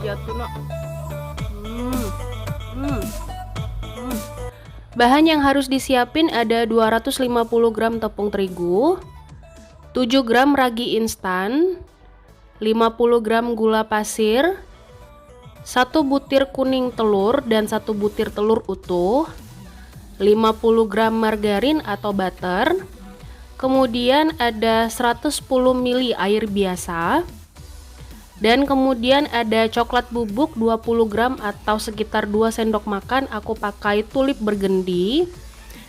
jatuh nak. Bahan yang harus disiapin ada 250 gram tepung terigu, 7 gram ragi instan, 50 gram gula pasir, 1 butir kuning telur dan 1 butir telur utuh, 50 gram margarin atau butter, kemudian ada 110 ml air biasa, dan kemudian ada coklat bubuk 20 gram atau sekitar 2 sendok makan, aku pakai tulip burgundy.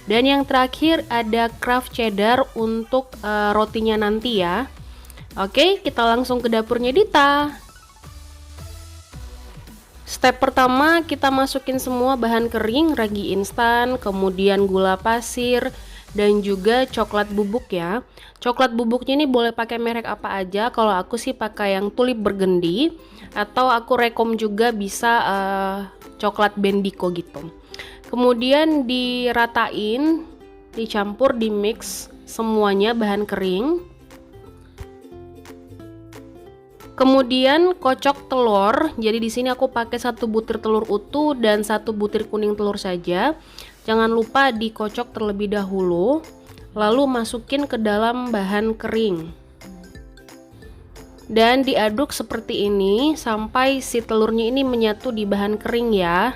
Dan yang terakhir ada craft cheddar untuk rotinya nanti ya. Oke, kita langsung ke dapurnya Dita. Step pertama, kita masukin semua bahan kering, ragi instan, kemudian gula pasir, dan juga coklat bubuk ya. Coklat bubuknya ini boleh pakai merek apa aja. Kalau aku sih pakai yang tulip burgundy, atau aku rekom juga bisa coklat bendico gitu. Kemudian diratain, dicampur, dimix semuanya bahan kering. Kemudian kocok telur. Jadi di sini aku pakai 1 butir telur utuh dan 1 butir kuning telur saja. Jangan lupa dikocok terlebih dahulu, lalu masukin ke dalam bahan kering. Dan diaduk seperti ini sampai si telurnya ini menyatu di bahan kering ya.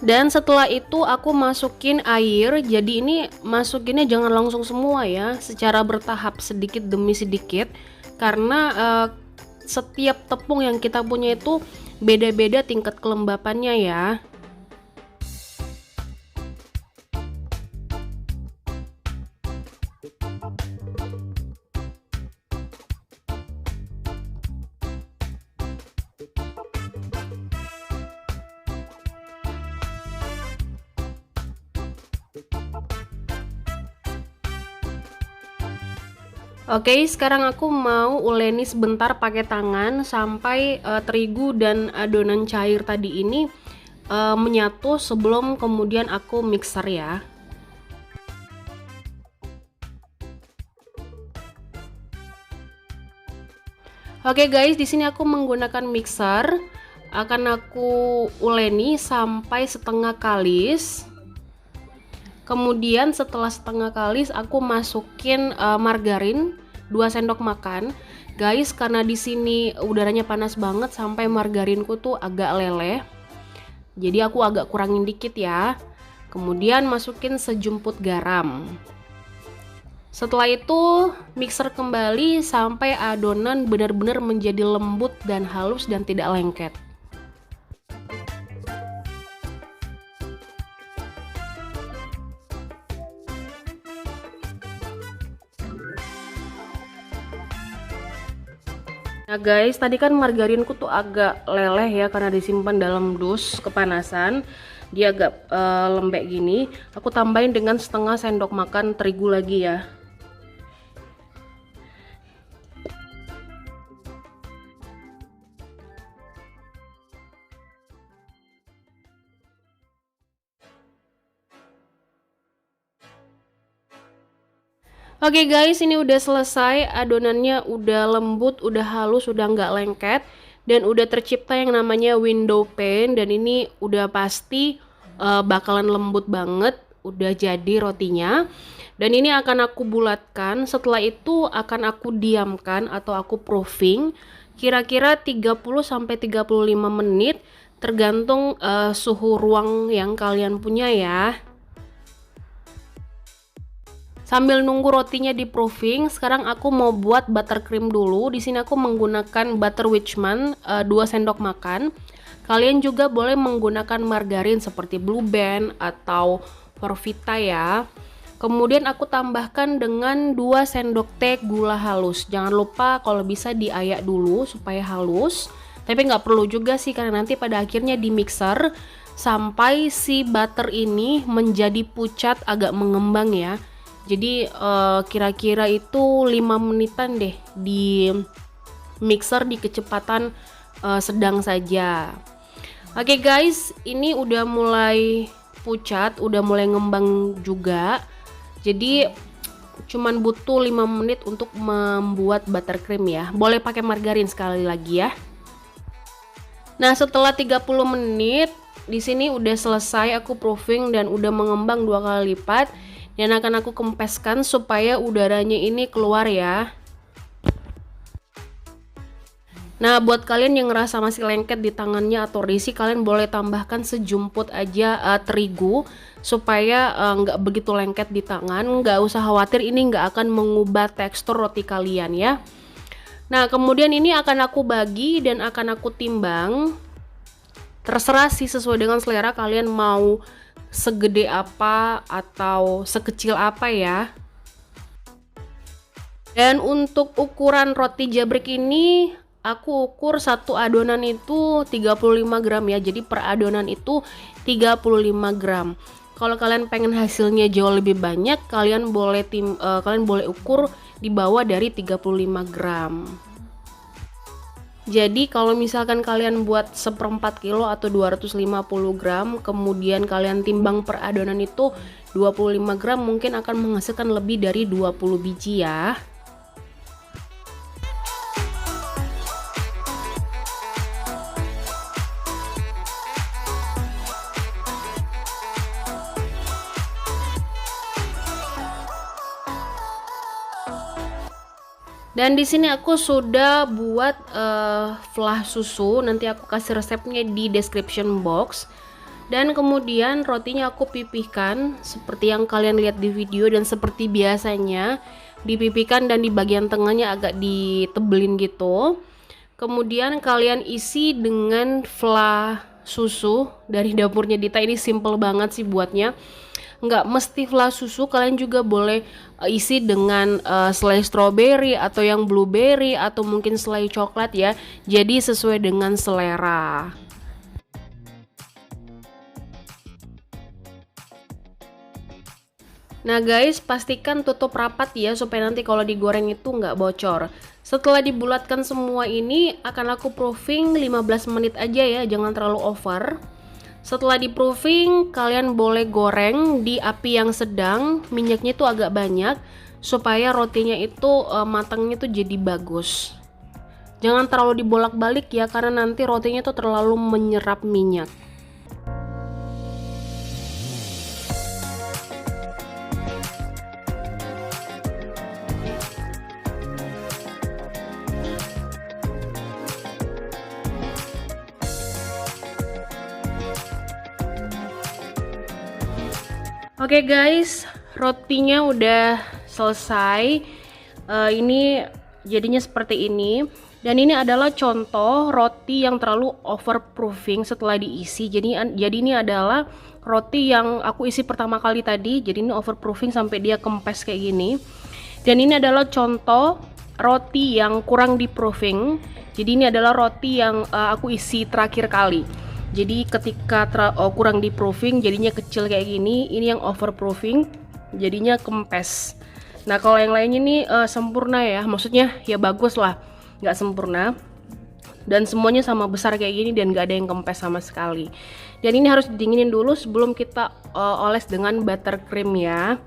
Dan setelah itu aku masukin air. Jadi ini masukinnya jangan langsung semua ya, secara bertahap sedikit demi sedikit, karena setiap tepung yang kita punya itu beda-beda tingkat kelembapannya ya. Oke, sekarang aku mau uleni sebentar pakai tangan sampai terigu dan adonan cair tadi ini menyatu sebelum kemudian aku mixer ya. Oke guys, di sini aku menggunakan mixer, akan aku uleni sampai setengah kalis. Kemudian setelah setengah kalis aku masukin margarin 2 sendok makan. Guys, karena di sini udaranya panas banget sampai margarinku tuh agak leleh. Jadi aku agak kurangin dikit ya. Kemudian masukin sejumput garam. Setelah itu mixer kembali sampai adonan benar-benar menjadi lembut dan halus dan tidak lengket. Nah guys, tadi kan margarinku tuh agak leleh ya karena disimpan dalam dus kepanasan. Dia agak lembek gini. Aku tambahin dengan setengah sendok makan terigu lagi ya. Oke guys, ini udah selesai, adonannya udah lembut, udah halus, udah nggak lengket, dan udah tercipta yang namanya window pane, dan ini udah pasti bakalan lembut banget, udah jadi rotinya. Dan ini akan aku bulatkan, setelah itu akan aku diamkan atau aku proofing kira-kira 30-35 menit tergantung suhu ruang yang kalian punya ya. Sambil nunggu rotinya di proofing, sekarang aku mau buat buttercream dulu. Di sini aku menggunakan butter Witchman 2 sendok makan. Kalian juga boleh menggunakan margarin seperti Blue Band atau Forvita ya. Kemudian aku tambahkan dengan 2 sendok teh gula halus. Jangan lupa kalau bisa diayak dulu supaya halus. Tapi nggak perlu juga sih karena nanti pada akhirnya di mixer sampai si butter ini menjadi pucat agak mengembang ya. Jadi kira-kira itu 5 menitan deh di mixer di kecepatan sedang saja. Oke guys, ini udah mulai pucat, udah mulai ngembang juga. Jadi cuman butuh 5 menit untuk membuat buttercream ya. Boleh pakai margarin sekali lagi ya. Nah, setelah 30 menit di sini udah selesai aku proofing dan udah mengembang 2 kali lipat, dan akan aku kempeskan supaya udaranya ini keluar ya. Nah, buat kalian yang ngerasa masih lengket di tangannya atau risih, kalian boleh tambahkan sejumput aja terigu supaya nggak begitu lengket di tangan. Nggak usah khawatir, ini nggak akan mengubah tekstur roti kalian ya. Nah, kemudian ini akan aku bagi dan akan aku timbang. Terserah sih, sesuai dengan selera kalian mau segede apa atau sekecil apa ya. Dan untuk ukuran roti jabrik ini aku ukur satu adonan itu 35 gram ya. Jadi per adonan itu 35 gram. Kalau kalian pengen hasilnya jauh lebih banyak, kalian boleh ukur di bawah dari 35 gram. Jadi kalau misalkan kalian buat 1/4 kilo atau 250 gram, kemudian kalian timbang per adonan itu 25 gram, mungkin akan menghasilkan lebih dari 20 biji ya. Dan di sini aku sudah buat flah susu, nanti aku kasih resepnya di description box. Dan kemudian rotinya aku pipihkan seperti yang kalian lihat di video, dan seperti biasanya dipipihkan dan di bagian tengahnya agak ditebelin gitu. Kemudian kalian isi dengan flah susu dari dapurnya Dita. Ini simple banget sih buatnya. Nggak mesti flah susu, kalian juga boleh isi dengan selai strawberry atau yang blueberry atau mungkin selai coklat ya. Jadi sesuai dengan selera. Nah guys, pastikan tutup rapat ya supaya nanti kalau digoreng itu nggak bocor. Setelah dibulatkan semua ini, akan aku proofing 15 menit aja ya, jangan terlalu over. Setelah di proofing, kalian boleh goreng di api yang sedang, minyaknya itu agak banyak supaya rotinya itu matangnya itu jadi bagus. Jangan terlalu dibolak-balik ya, karena nanti rotinya itu terlalu menyerap minyak. Oke guys, rotinya udah selesai. Ini jadinya seperti ini. Dan ini adalah contoh roti yang terlalu overproofing setelah diisi. Jadi ini adalah roti yang aku isi pertama kali tadi. Jadi ini overproofing sampai dia kempes kayak gini. Dan ini adalah contoh roti yang kurang diproofing. Jadi ini adalah roti yang aku isi terakhir kali. Jadi ketika kurang di proofing jadinya kecil kayak gini, ini yang overproofing jadinya kempes. Nah kalau yang lainnya ini sempurna ya, maksudnya ya bagus lah, nggak sempurna. Dan semuanya sama besar kayak gini dan nggak ada yang kempes sama sekali. Dan ini harus didinginin dulu sebelum kita oles dengan buttercream ya.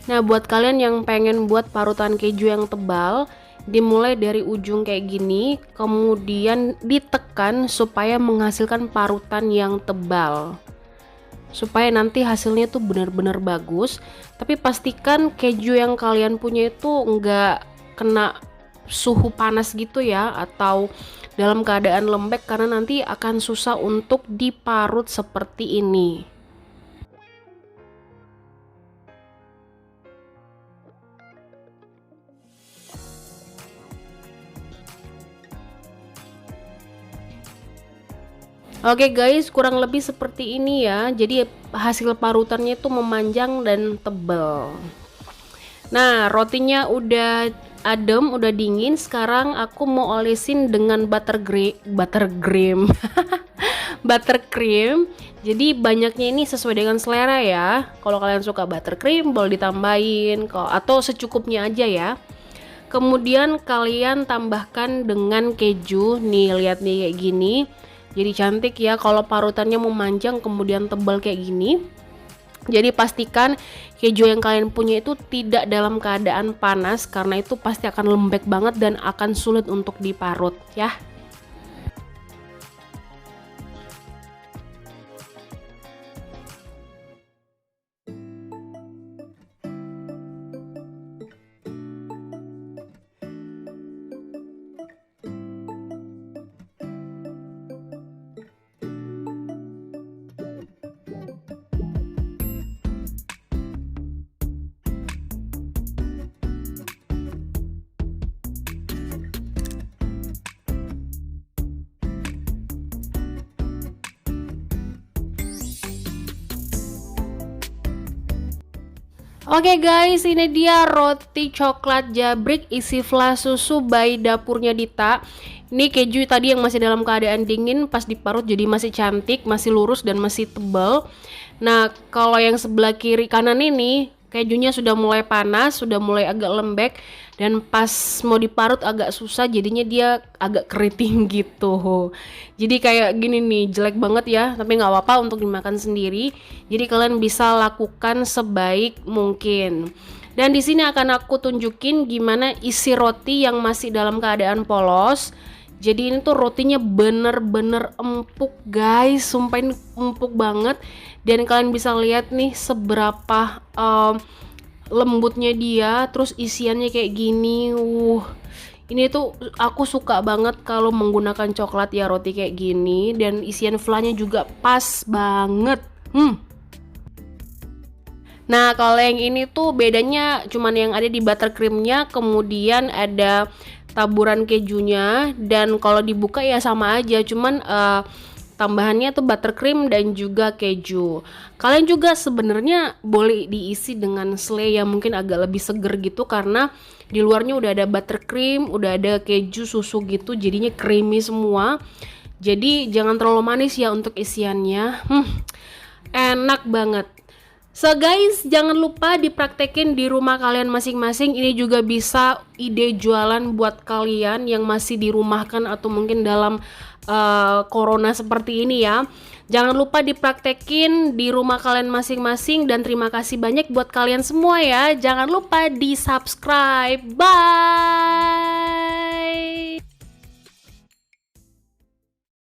Nah buat kalian yang pengen buat parutan keju yang tebal, dimulai dari ujung kayak gini, kemudian ditekan supaya menghasilkan parutan yang tebal, supaya nanti hasilnya tuh benar-benar bagus. Tapi pastikan keju yang kalian punya itu nggak kena suhu panas gitu ya, atau dalam keadaan lembek, karena nanti akan susah untuk diparut seperti ini. Oke guys, kurang lebih seperti ini ya. Jadi hasil parutannya itu memanjang dan tebal. Nah, rotinya udah adem, udah dingin. Sekarang aku mau olesin dengan buttercream. Buttercream. Jadi banyaknya ini sesuai dengan selera ya. Kalau kalian suka buttercream boleh ditambahin atau secukupnya aja ya. Kemudian kalian tambahkan dengan keju. Nih, lihat nih kayak gini. Jadi cantik ya kalau parutannya memanjang kemudian tebal kayak gini. Jadi pastikan keju yang kalian punya itu tidak dalam keadaan panas, karena itu pasti akan lembek banget dan akan sulit untuk diparut ya. Oke guys, ini dia roti coklat jabrik isi flan susu by Dapurnya Dita. Ini keju tadi yang masih dalam keadaan dingin, pas diparut jadi masih cantik, masih lurus dan masih tebal. Nah, kalau yang sebelah kiri kanan ini kejunya sudah mulai panas, sudah mulai agak lembek, dan pas mau diparut agak susah, jadinya dia agak keriting gitu. Jadi kayak gini nih, jelek banget ya, tapi nggak apa-apa untuk dimakan sendiri. Jadi kalian bisa lakukan sebaik mungkin. Dan di sini akan aku tunjukin gimana isi roti yang masih dalam keadaan polos. Jadi ini tuh rotinya bener-bener empuk guys, sumpah ini empuk banget. Dan kalian bisa lihat nih seberapa lembutnya dia, terus isiannya kayak gini. Ini tuh aku suka banget kalau menggunakan coklat ya, roti kayak gini. Dan isian flannya juga pas banget. Nah, kalau yang ini tuh bedanya cuman yang ada di buttercreamnya, kemudian ada taburan kejunya, dan kalau dibuka ya sama aja, cuman tambahannya tuh buttercream dan juga keju. Kalian juga sebenarnya boleh diisi dengan selai yang mungkin agak lebih seger gitu, karena di luarnya udah ada buttercream, udah ada keju susu gitu, jadinya creamy semua. Jadi jangan terlalu manis ya untuk isiannya. Enak banget. So guys, jangan lupa dipraktekin di rumah kalian masing-masing. Ini juga bisa ide jualan buat kalian yang masih dirumahkan atau mungkin dalam corona seperti ini ya. Jangan lupa dipraktekin di rumah kalian masing-masing, dan terima kasih banyak buat kalian semua ya. Jangan lupa di subscribe. Bye.